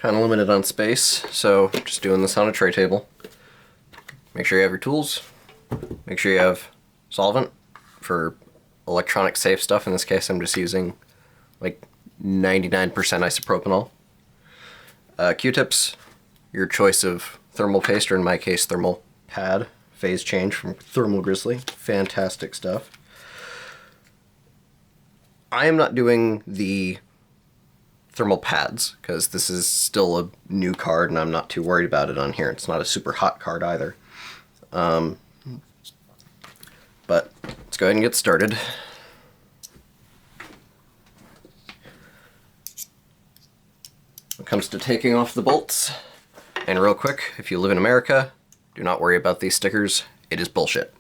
kind of limited on space, so just doing this on a tray table. Make sure you have your tools. Make sure you have solvent for electronic safe stuff. In this case, I'm just using like 99% isopropanol. Q-tips, your choice of thermal paste, or in my case, thermal pad. Phase change from Thermal Grizzly. Fantastic stuff. I am not doing the thermal pads because this is still a new card and I'm not too worried about it on here. It's not a super hot card either. But let's go ahead and get started. When it comes to taking off the bolts, and real quick, if you live in America, do not worry about these stickers. It is bullshit.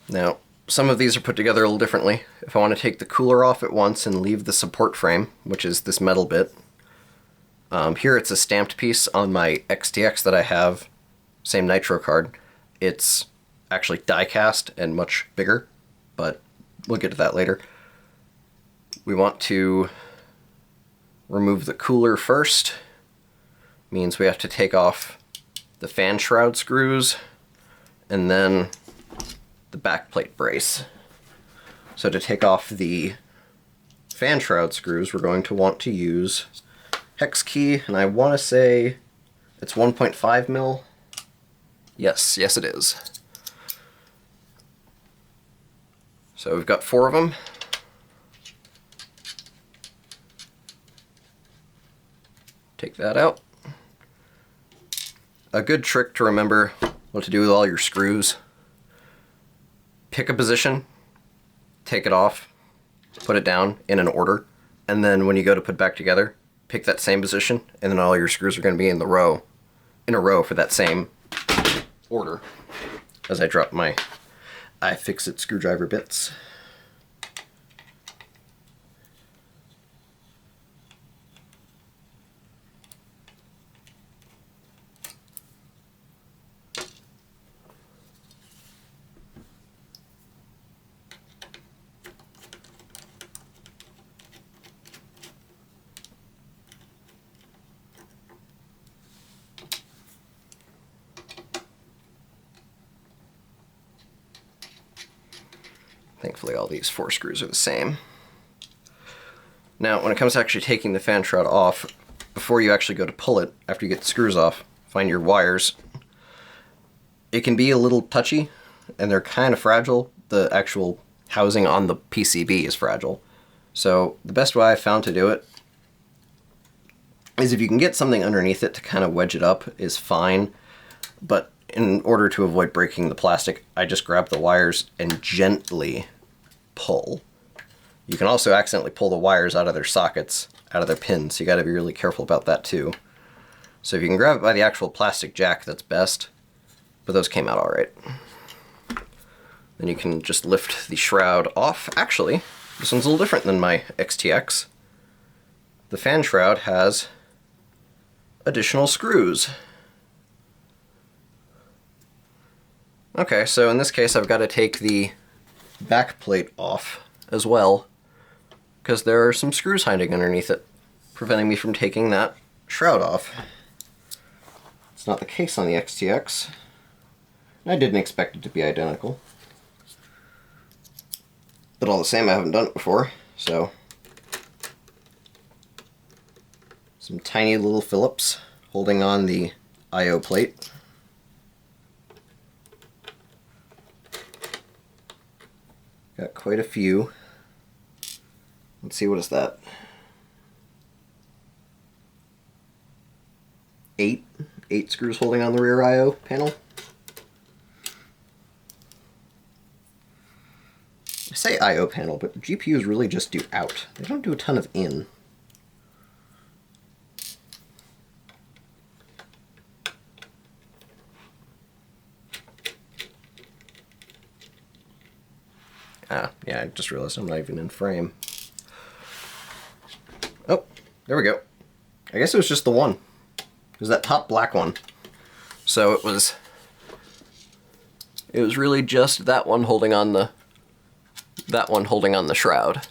Now, some of these are put together a little differently. If I want to take the cooler off at once and leave the support frame, which is this metal bit, here it's a stamped piece on my XTX that I have, same Nitro card. It's actually die cast and much bigger, but we'll get to that later. We want to remove the cooler first. Means we have to take off the fan shroud screws and then the backplate brace. So to take off the fan shroud screws, we're going to want to use hex key, and I want to say it's 1.5 mil. Yes, it is. So we've got 4 of them. Take that out. A good trick to remember what to do with all your screws. Pick a position, take it off, put it down in an order, and then when you go to put it back together, pick that same position, and then all your screws are going to be in a row for that same order. As I drop my iFixit screwdriver bits. Thankfully all these 4 screws are the same. Now when it comes to actually taking the fan shroud off, before you actually go to pull it, after you get the screws off, find your wires. It can be a little touchy and they're kind of fragile. The actual housing on the PCB is fragile. So the best way I found to do it is if you can get something underneath it to kind of wedge it up is fine, but in order to avoid breaking the plastic, I just grab the wires and gently pull. You can also accidentally pull the wires out of their sockets, out of their pins, so you gotta be really careful about that too. So if you can grab it by the actual plastic jack, that's best, but those came out alright. Then you can just lift the shroud off. Actually, this one's a little different than my XTX. The fan shroud has additional screws. Okay, so in this case I've got to take the back plate off as well, because there are some screws hiding underneath it, preventing me from taking that shroud off. It's not the case on the XTX. I didn't expect it to be identical. But all the same, I haven't done it before, so some tiny little Phillips holding on the I/O plate. Got quite a few. Let's see, what is that? 8 screws holding on the rear I/O panel. I say I/O panel, but GPUs really just do out. They don't do a ton of in. Yeah, I just realized I'm not even in frame. Oh, there we go. I guess it was just the one. It was that top black one. So it was really just that one holding on the shroud.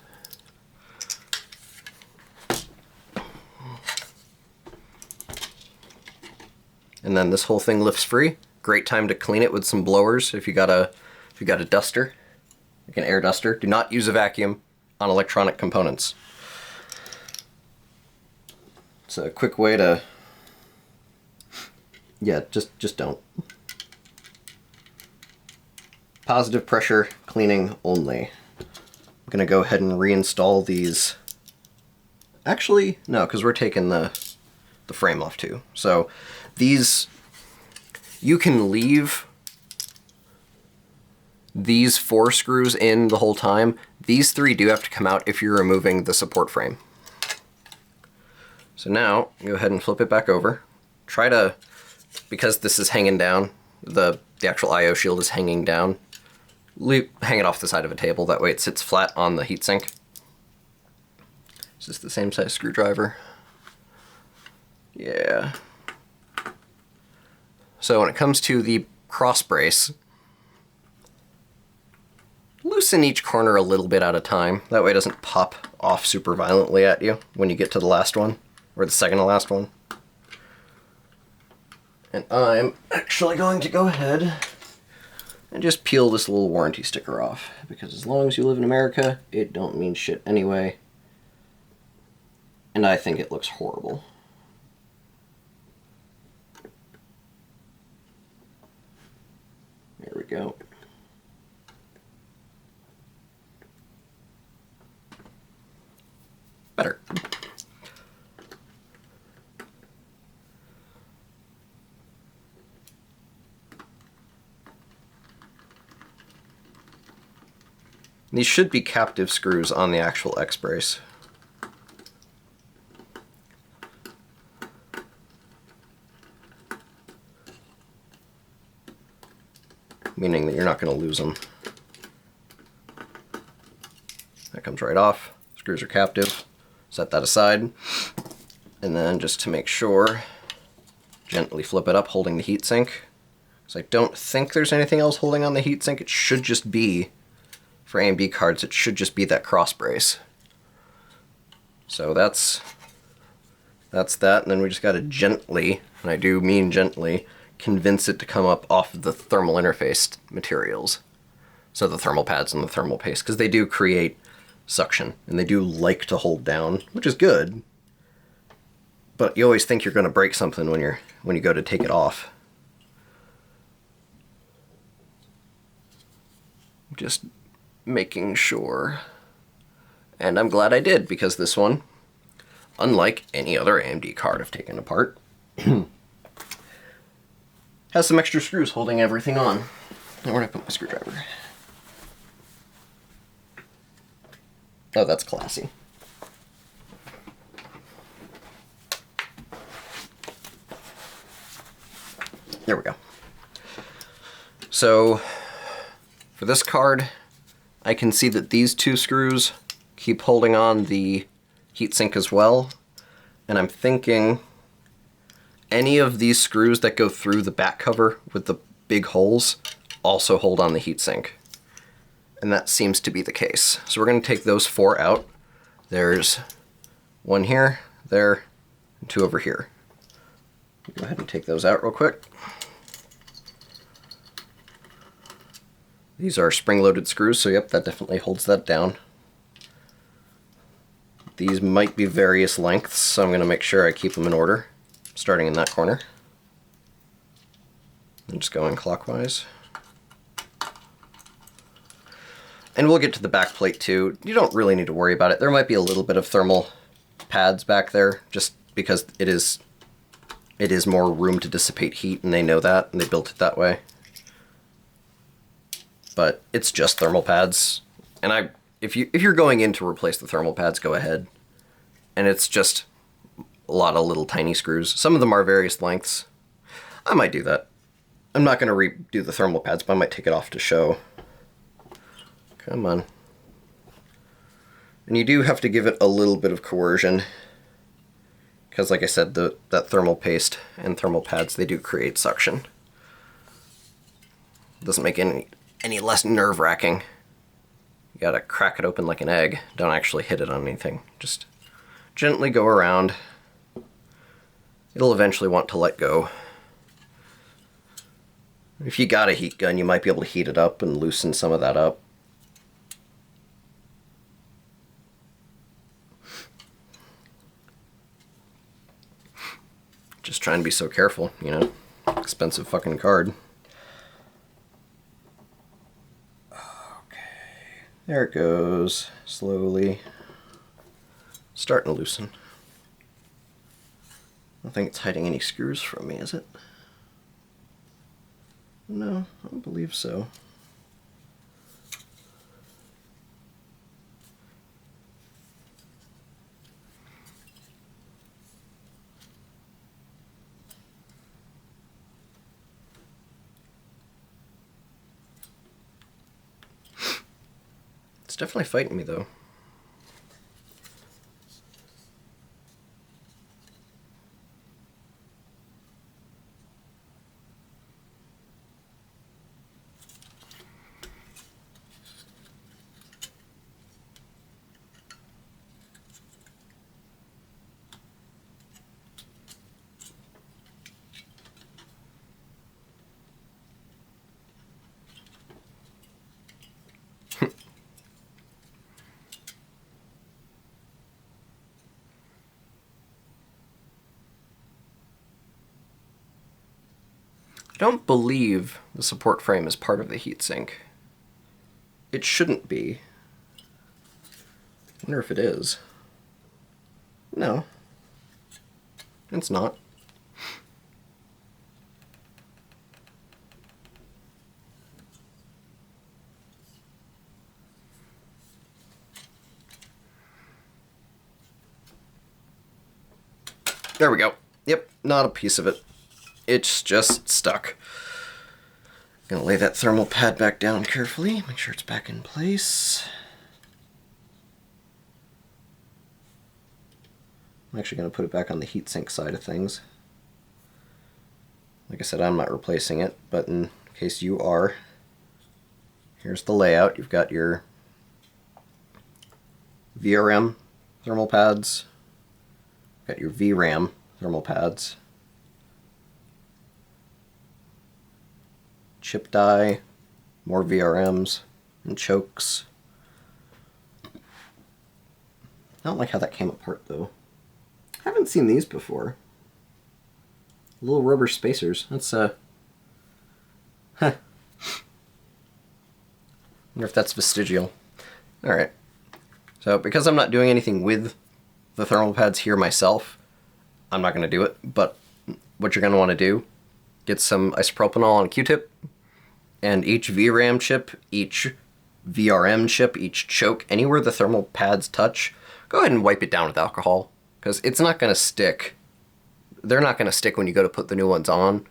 and then this whole thing lifts free. Great time to clean it with some blowers if you got a duster, like an air duster. Do not use a vacuum on electronic components. It's a quick way to, yeah, just don't. Positive pressure cleaning only. I'm gonna go ahead and reinstall these. Actually, no, because we're taking the frame off too. So these, you can leave these 4 screws in the whole time. These 3 do have to come out if you're removing the support frame. So now, go ahead and flip it back over. Try to, because this is hanging down, the actual I/O shield is hanging down, hang it off the side of a table, that way it sits flat on the heatsink. Is this the same size screwdriver? Yeah. So when it comes to the cross brace, loosen each corner a little bit at a time. That way it doesn't pop off super violently at you when you get to the last one, or the second to last one. And I'm actually going to go ahead and just peel this little warranty sticker off, because as long as you live in America, it don't mean shit anyway. And I think it looks horrible. There we go. Better. These should be captive screws on the actual X-brace. Meaning that you're not going to lose them. That comes right off. Screws are captive. Set that aside. And then just to make sure, gently flip it up holding the heatsink. Because I don't think there's anything else holding on the heatsink. It should just be, for AMD cards, it should just be that cross brace. So that's that. And then we just got to gently, and I do mean gently, convince it to come up off of the thermal interface materials. So the thermal pads and the thermal paste, because they do create suction, and they do like to hold down, which is good. But you always think you're going to break something when you go to take it off. Just making sure. And I'm glad I did, because this one, unlike any other AMD card I've taken apart, has some extra screws holding everything on. Now where did I put my screwdriver? Oh, that's classy. There we go. So, for this card, I can see that these 2 screws keep holding on the heatsink as well. And I'm thinking any of these screws that go through the back cover with the big holes also hold on the heatsink. And that seems to be the case. So we're going to take those 4 out. There's 1 here, there, and 2 over here. Go ahead and take those out real quick. These are spring-loaded screws, so yep, that definitely holds that down. These might be various lengths, so I'm going to make sure I keep them in order, starting in that corner. And just going clockwise. And we'll get to the back plate too. You don't really need to worry about it. There might be a little bit of thermal pads back there, just because it is more room to dissipate heat, and they know that, and they built it that way. But it's just thermal pads, and if you're going in to replace the thermal pads, go ahead. And it's just a lot of little tiny screws. Some of them are various lengths. I might do that. I'm not going to redo the thermal pads, but I might take it off to show. Come on. And you do have to give it a little bit of coercion, because like I said, that thermal paste and thermal pads, they do create suction. It doesn't make any less nerve-wracking. You gotta crack it open like an egg. Don't actually hit it on anything. Just gently go around. It'll eventually want to let go. If you got a heat gun, you might be able to heat it up and loosen some of that up. Just trying to be so careful, you know. Expensive fucking card. Okay. There it goes. Slowly. Starting to loosen. I don't think it's hiding any screws from me, is it? No, I don't believe so. It's definitely fighting me, though. I don't believe the support frame is part of the heatsink. It shouldn't be. I wonder if it is. No. It's not. There we go. Yep, not a piece of it. It's just stuck. Gonna lay that thermal pad back down carefully, make sure it's back in place. I'm actually gonna put it back on the heatsink side of things. Like I said, I'm not replacing it, but in case you are, here's the layout. You've got your VRM thermal pads, got your VRAM thermal pads, chip die, more VRMs, and chokes. I don't like how that came apart though. I haven't seen these before. Little rubber spacers. That's Huh. Wonder if that's vestigial. Alright. So because I'm not doing anything with the thermal pads here myself, I'm not going to do it, but what you're going to want to do, get some isopropanol on a Q-tip, and each VRAM chip, each VRM chip, each choke, anywhere the thermal pads touch, go ahead and wipe it down with alcohol, because it's not going to stick. They're not going to stick when you go to put the new ones on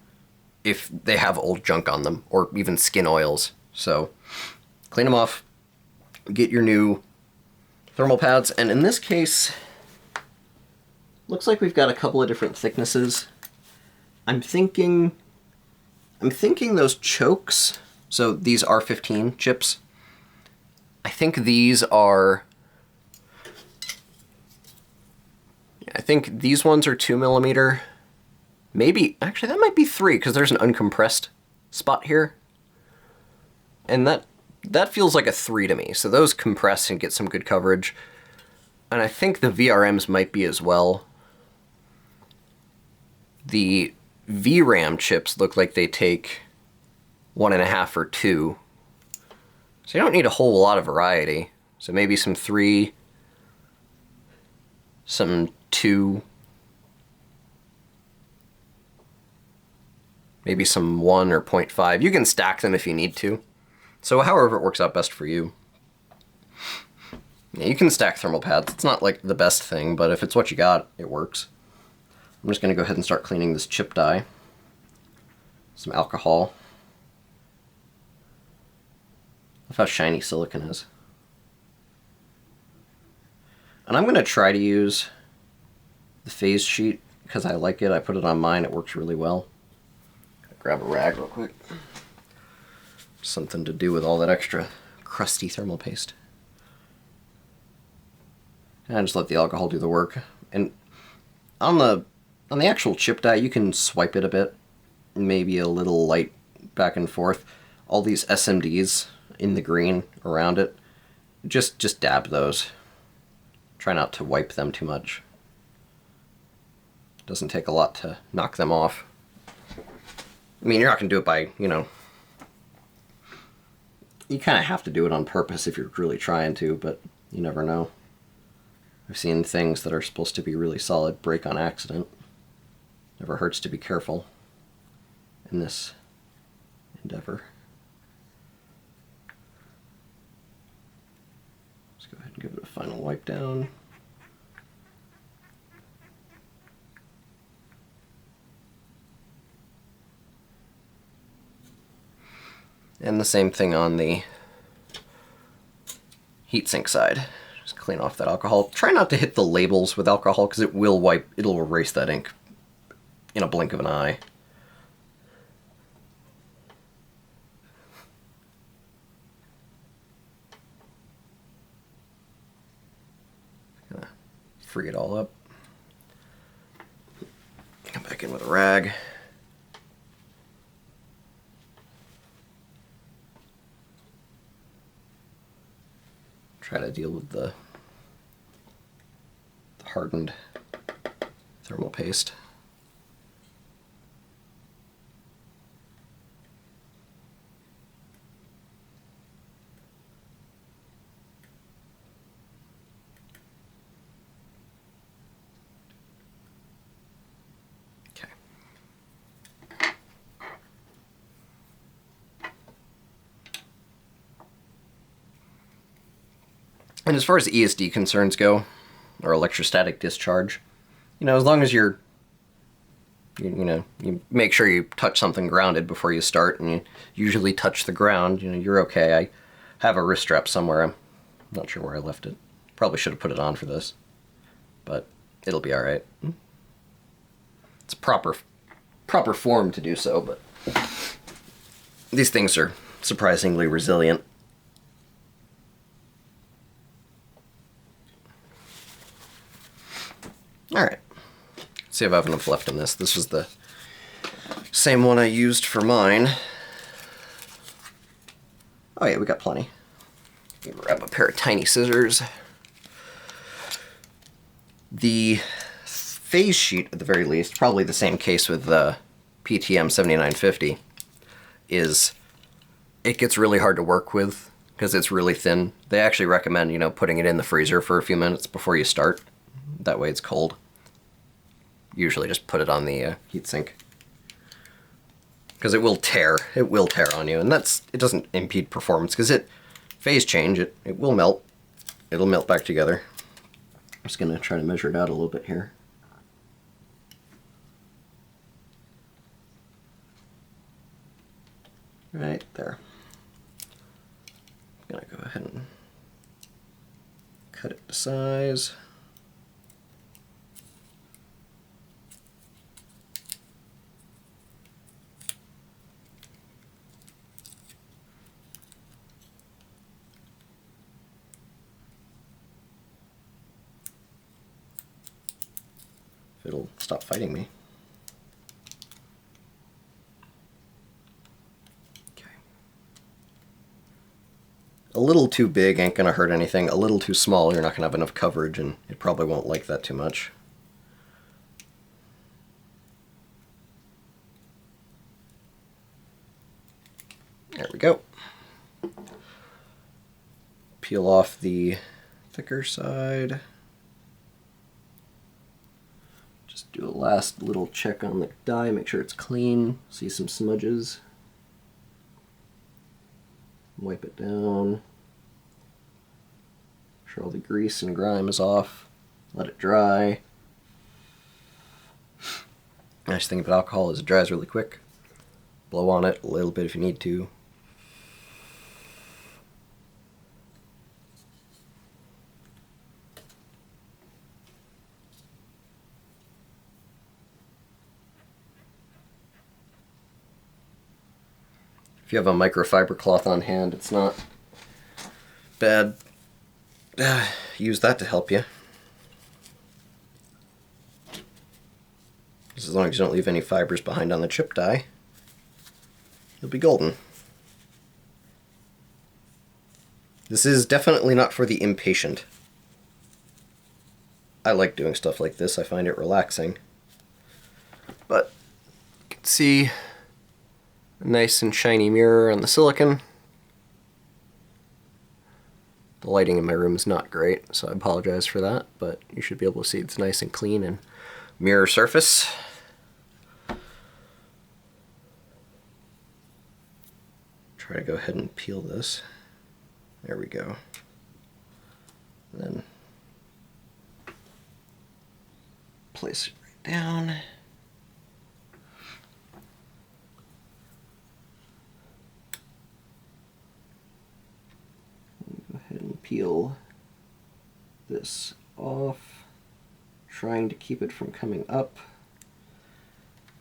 if they have old junk on them, or even skin oils. So clean them off, get your new thermal pads, and in this case, looks like we've got a couple of different thicknesses. I'm thinking those chokes, so these are 15 chips. I think these are, I think these ones are 2mm. Maybe, actually that might be 3, because there's an uncompressed spot here. And that feels like a 3 to me, so those compress and get some good coverage. And I think the VRMs might be as well. The VRAM chips look like they take 1.5 or 2. So you don't need a whole lot of variety. So maybe some 3, some 2, maybe some 1 or 0.5. You can stack them if you need to. So however it works out best for you. Yeah, you can stack thermal pads. It's not like the best thing, but if it's what you got, it works. I'm just going to go ahead and start cleaning this chip die. Some alcohol. Love how shiny silicon is. And I'm going to try to use the Phasesheet because I like it. I put it on mine. It works really well. Grab a rag real quick. Something to do with all that extra crusty thermal paste. And I just let the alcohol do the work. And on the actual chip die, you can swipe it a bit. Maybe a little light back and forth. All these SMDs in the green around it, just dab those. Try not to wipe them too much. Doesn't take a lot to knock them off. I mean, you're not going to do it by, you know, you kind of have to do it on purpose if you're really trying to, but you never know. I've seen things that are supposed to be really solid break on accident. Never hurts to be careful in this endeavor. Let's go ahead and give it a final wipe down. And the same thing on the heatsink side. Just clean off that alcohol. Try not to hit the labels with alcohol because it will wipe, it'll erase that ink in a blink of an eye. Gonna free it all up. Come back in with a rag. Try to deal with the hardened thermal paste. Okay. And as far as ESD concerns go, or electrostatic discharge, you know, as long as you make sure you touch something grounded before you start, and you usually touch the ground, you know, you're okay. I have a wrist strap somewhere. I'm not sure where I left it. Probably should have put it on for this, but it'll be all right. It's proper form to do so, but these things are surprisingly resilient. Alright, see if I have enough left in this. This was the same one I used for mine. Oh yeah, we got plenty. Let me grab a pair of tiny scissors. The Phasesheet, at the very least, probably the same case with the PTM 7950, is it gets really hard to work with because it's really thin. They actually recommend, you know, putting it in the freezer for a few minutes before you start. That way it's cold. Usually just put it on the heatsink, because it will tear. It will tear on you, and it doesn't impede performance because phase change. It will melt. It'll melt back together. I'm just gonna try to measure it out a little bit here. Right there. I'm gonna go ahead and cut it to size. It'll stop fighting me. Okay. A little too big ain't gonna hurt anything. A little too small, you're not gonna have enough coverage, and it probably won't like that too much. There we go. Peel off the thicker side. Do a last little check on the die, make sure it's clean, see some smudges. Wipe it down. Make sure all the grease and grime is off. Let it dry. Nice thing about alcohol is it dries really quick. Blow on it a little bit if you need to. If you have a microfiber cloth on hand, it's not bad. Use that to help you. As long as you don't leave any fibers behind on the chip die. you'll be golden. This is definitely not for the impatient. I like doing stuff like this, I find it relaxing. But you can see a nice and shiny mirror on the silicon. The lighting in my room is not great, so I apologize for that, but you should be able to see it's nice and clean and mirror surface. Try to go ahead and peel this. There we go. And then place it right down. Go ahead and peel this off, trying to keep it from coming up.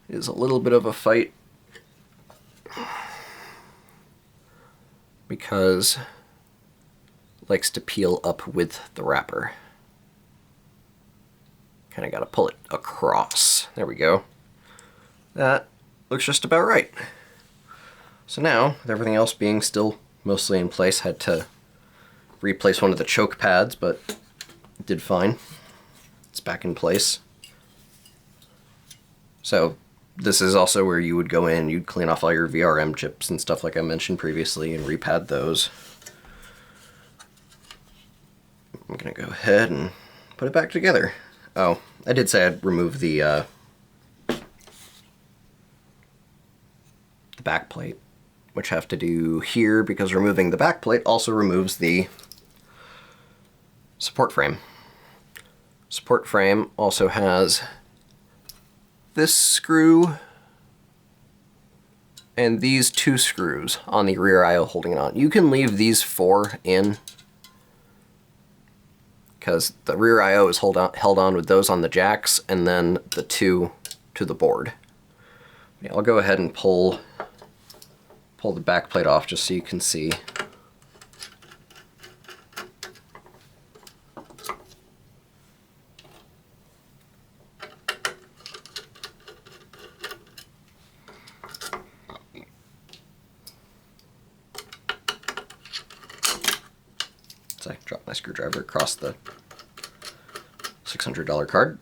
It is a little bit of a fight because it likes to peel up with the wrapper. Kind of got to pull it across. There we go. That looks just about right. So now, with everything else being still mostly in place, had to replace one of the choke pads, but it did fine. It's back in place. So this is also where you would go in, you'd clean off all your VRM chips and stuff like I mentioned previously and repad those. I'm gonna go ahead and put it back together. Oh, I did say I'd remove the backplate, which I have to do here because removing the backplate also removes the support frame. Support frame also has this screw and these two screws on the rear I/O holding it on. You can leave these four in because the rear I/O is held on with those on the jacks and then the two to the board. Yeah, I'll go ahead and pull the back plate off just so you can see. So I dropped my screwdriver across the $600 card.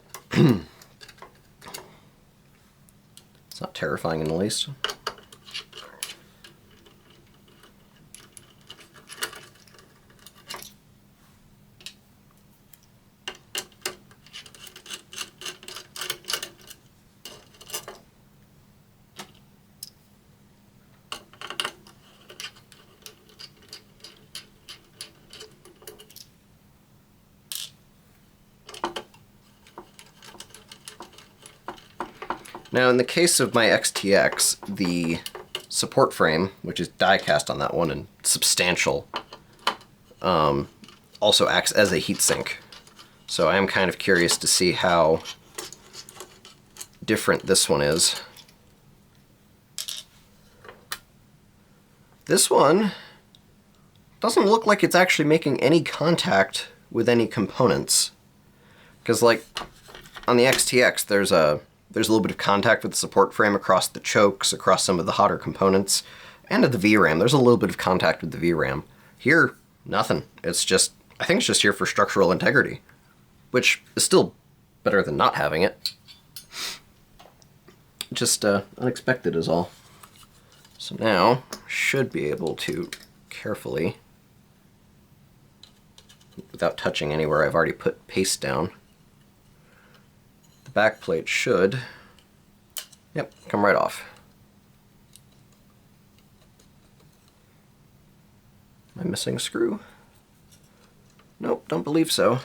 It's not terrifying in the least. Now, in the case of my XTX, the support frame, which is die cast on that one and substantial, also acts as a heatsink. So I am kind of curious to see how different this one is. This one doesn't look like it's actually making any contact with any components. Because, like, on the XTX, there's a little bit of contact with the support frame across the chokes, across some of the hotter components, and at the VRAM. There's a little bit of contact with the VRAM. Here, nothing. It's just, I think it's just here for structural integrity, which is still better than not having it. Just unexpected is all. So now, should be able to carefully, without touching anywhere I've already put paste down, back plate should, yep, come right off. Am I missing a screw? Nope, don't believe so.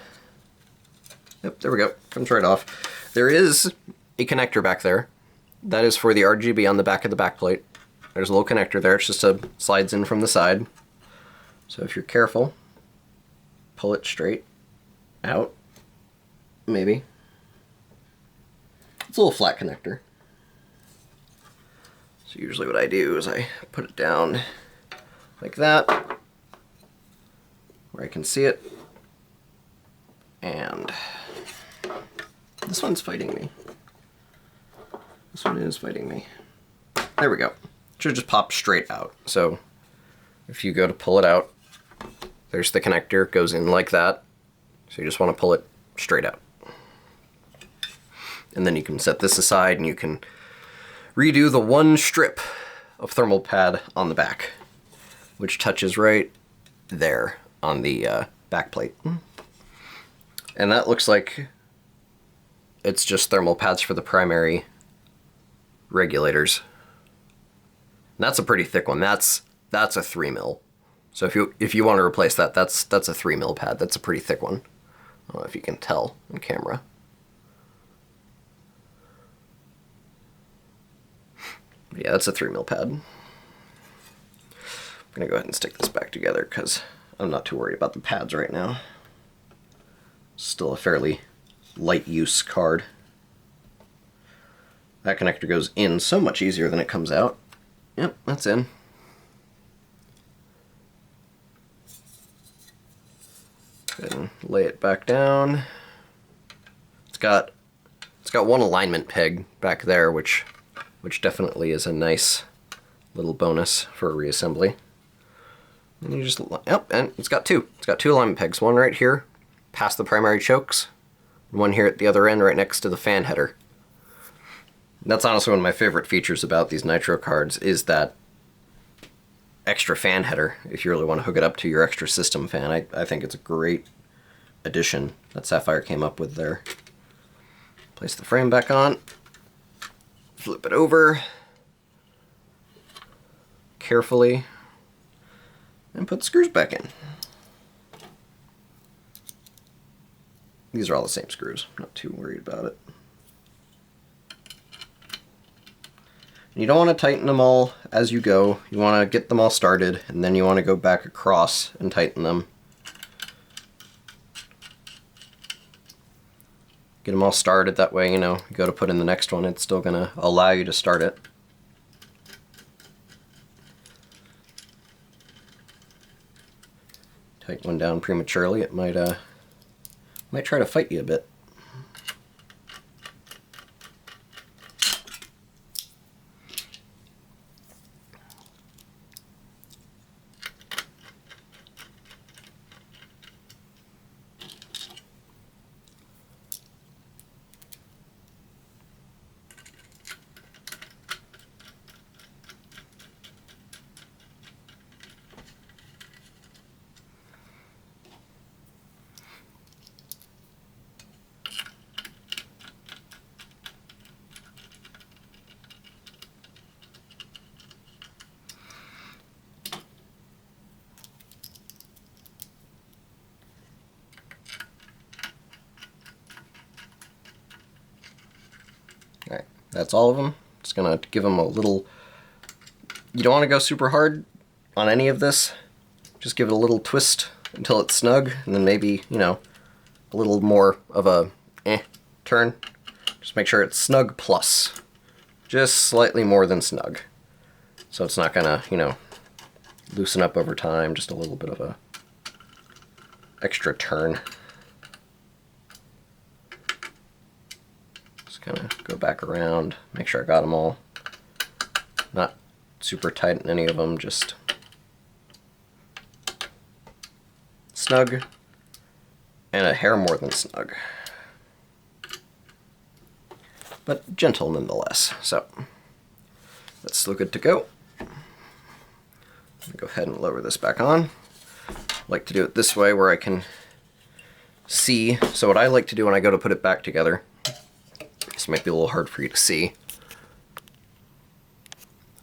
Yep, there we go, comes right off. There is a connector back there. That is for the RGB on the back of the back plate. There's a little connector there, it's just slides in from the side. So if you're careful, pull it straight out, maybe. It's a little flat connector. So usually what I do is I put it down like that, where I can see it. And this one's fighting me. This one is fighting me. There we go. should just pop straight out. So if you go to pull it out, there's the connector, it goes in like that. So you just want to pull it straight out. And then you can set this aside and you can redo the one strip of thermal pad on the back, which touches right there on the back plate. And that looks like it's just thermal pads for the primary regulators. And that's a pretty thick one. That's a 3 mil. So if you want to replace that, that's a 3 mil pad. That's a pretty thick one. I don't know if you can tell on camera. But yeah, that's a 3 mil pad. I'm gonna go ahead and stick this back together because I'm not too worried about the pads right now. Still a fairly light use card. That connector goes in so much easier than it comes out. Yep, that's in. Go ahead and lay it back down. It's got one alignment peg back there, which definitely is a nice little bonus for a reassembly. And you just, yep, and it's got two. It's got two alignment pegs. One right here, past the primary chokes, and one here at the other end, right next to the fan header. That's honestly one of my favorite features about these Nitro cards, is that extra fan header, if you really want to hook it up to your extra system fan. I think it's a great addition that Sapphire came up with there. Place the frame back on, flip it over carefully, and put the screws back in. These are all the same screws, not too worried about it. You don't want to tighten them all as you go. You want to get them all started, and then you want to go back across and tighten them. Get them all started, that way, you know, you go to put in the next one, it's still going to allow you to start it. Tighten one down prematurely, it might try to fight you a bit. Alright, that's all of them. Just gonna give them a little... You don't want to go super hard on any of this. Just give it a little twist until it's snug, and then maybe, you know, a little more of a turn. Just make sure it's snug plus. Just slightly more than snug. So it's not gonna, you know, loosen up over time, just a little bit of a extra turn. Kind of go back around, make sure I got them all. Not super tight in any of them, just snug and a hair more than snug, but gentle nonetheless. So that's still good to go. Go ahead and lower this back on. I like to do it this way where I can see. So what I like to do when I go to put it back together, this might be a little hard for you to see.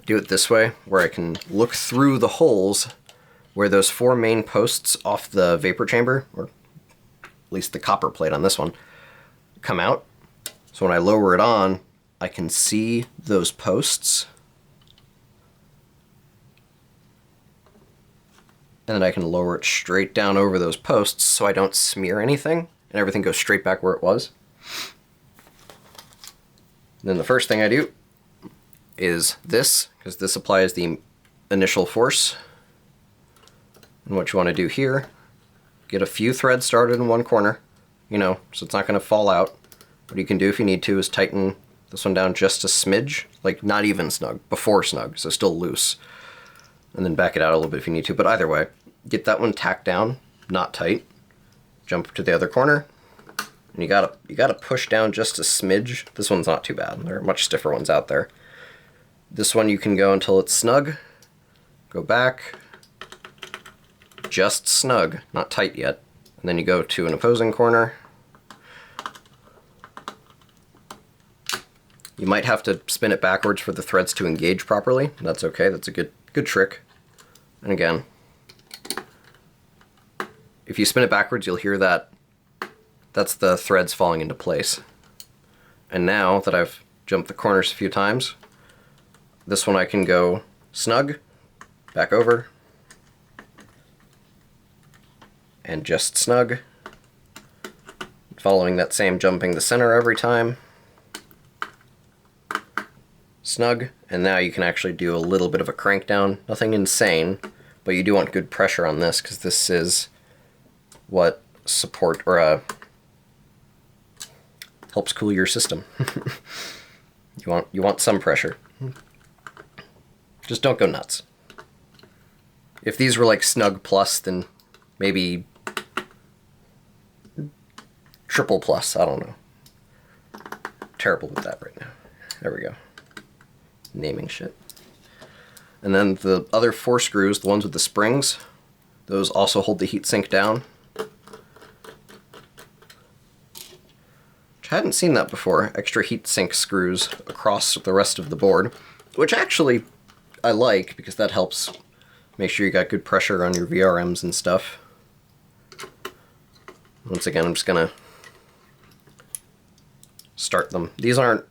Do it this way, where I can look through the holes where those 4 main posts off the vapor chamber, or at least the copper plate on this one, come out. So when I lower it on, I can see those posts. And then I can lower it straight down over those posts so I don't smear anything, and everything goes straight back where it was. Then the first thing I do is this, because this applies the initial force. And what you want to do here, get a few threads started in one corner, you know, so it's not going to fall out. What you can do if you need to is tighten This one down just a smidge, like not even snug, before snug, so still loose. And then back it out a little bit if you need to, but either way, get that one tacked down, not tight. Jump to the other corner, and you gotta push down just a smidge. This one's not too bad. There are much stiffer ones out there. This one you can go until it's snug, go back, just snug, not tight yet. And then you go to an opposing corner. You might have to spin it backwards for the threads to engage properly. That's okay, that's a good trick. And again, if you spin it backwards, you'll hear that. That's the threads falling into place. And now that I've jumped the corners a few times, this one I can go snug, back over, and just snug. Following that same jumping the center every time. Snug, and now you can actually do a little bit of a crank down. Nothing insane, but you do want good pressure on this because this is what support or helps cool your system. You want some pressure. Just don't go nuts. If these were like snug plus, then maybe triple plus. I don't know. Terrible with that right now. There we go. Naming shit. And then the other 4 screws, the ones with the springs, those also hold the heatsink down. Which I hadn't seen that before, extra heatsink screws across the rest of the board, which actually I like because that helps make sure you got good pressure on your VRMs and stuff. Once again, I'm just gonna start them. These aren't,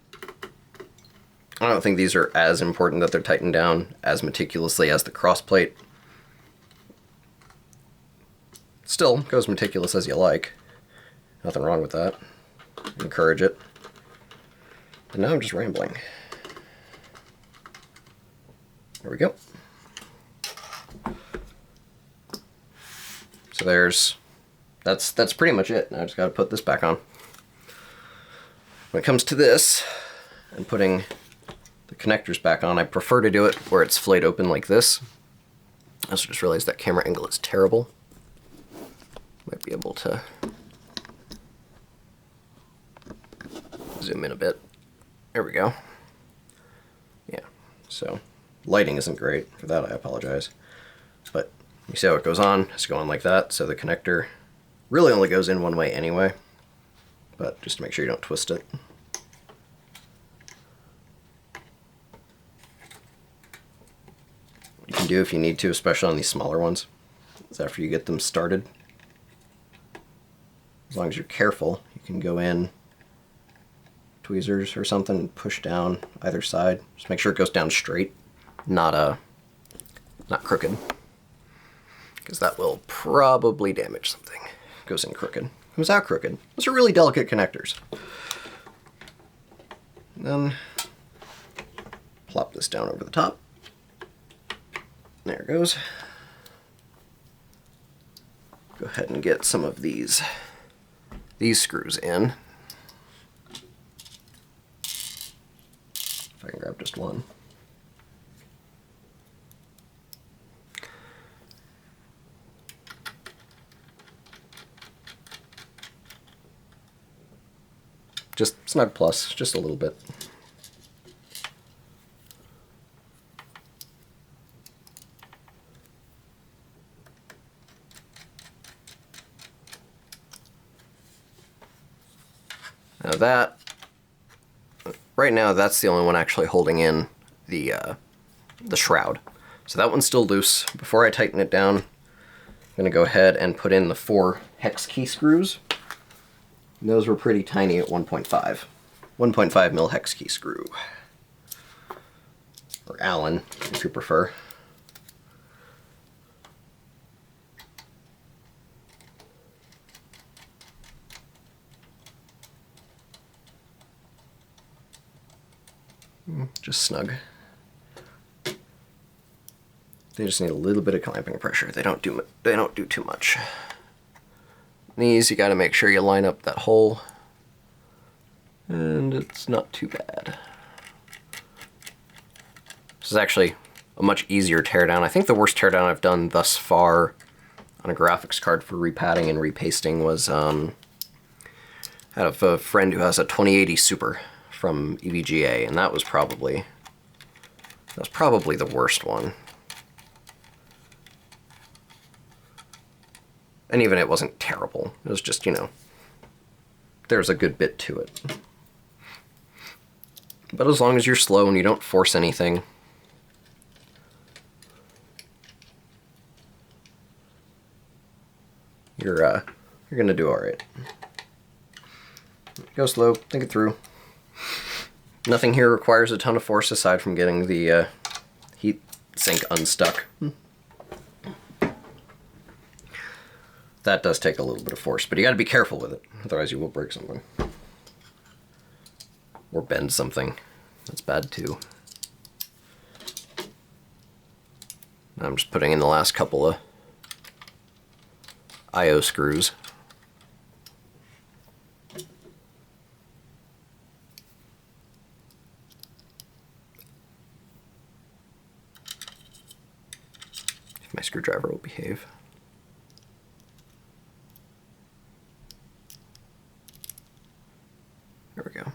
I don't think these are as important that they're tightened down as meticulously as the crossplate. Still, go as meticulous as you like. Nothing wrong with that. Encourage it. And now I'm just rambling. There we go. So that's pretty much it. Now I just gotta put this back on. When it comes to this, and putting the connectors back on, I prefer to do it where it's flayed open like this. I also just realized that camera angle is terrible. Might be able to zoom in a bit. There we go. Yeah, so lighting isn't great. For that I apologize. But you see how it goes on? It's going like that, so the connector really only goes in one way anyway. But just to make sure you don't twist it. You can do if you need to, especially on these smaller ones, is after you get them started. As long as you're careful, you can go in tweezers or something and push down either side. Just make sure it goes down straight, not crooked, because that will probably damage something. It goes in crooked. Comes out crooked. Those are really delicate connectors. And then plop this down over the top. There it goes. Go ahead and get some of these screws in. If I can grab just one. Just snug plus, just a little bit. Now that, right now that's the only one actually holding in the shroud. So that one's still loose. Before I tighten it down, I'm gonna go ahead and put in the 4 hex key screws. And those were pretty tiny at 1.5. 1.5 mil hex key screw. Or Allen, if you prefer. Just snug. They just need a little bit of clamping pressure. They don't do too much. These, you got to make sure you line up that hole And it's not too bad. This is actually a much easier teardown. I think the worst teardown I've done thus far on a graphics card for repadding and repasting was out of a friend who has a 2080 Super from EVGA, and that was probably the worst one. And even it wasn't terrible. It was just, you know, there's a good bit to it. But as long as you're slow and you don't force anything, you're gonna do all right. Go slow, think it through. Nothing here requires a ton of force aside from getting the heat sink unstuck. That does take a little bit of force, but you gotta be careful with it, otherwise you will break something. Or bend something. That's bad too. I'm just putting in the last couple of I/O screws. If my screwdriver will behave. There we go.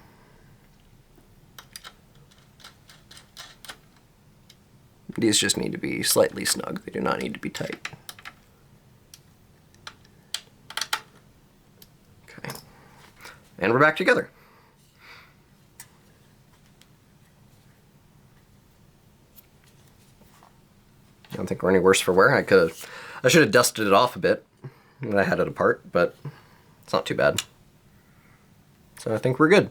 These just need to be slightly snug. They do not need to be tight. Okay. And we're back together. I don't think we're any worse for wear. I should have dusted it off a bit when I had it apart, but it's not too bad. So I think we're good.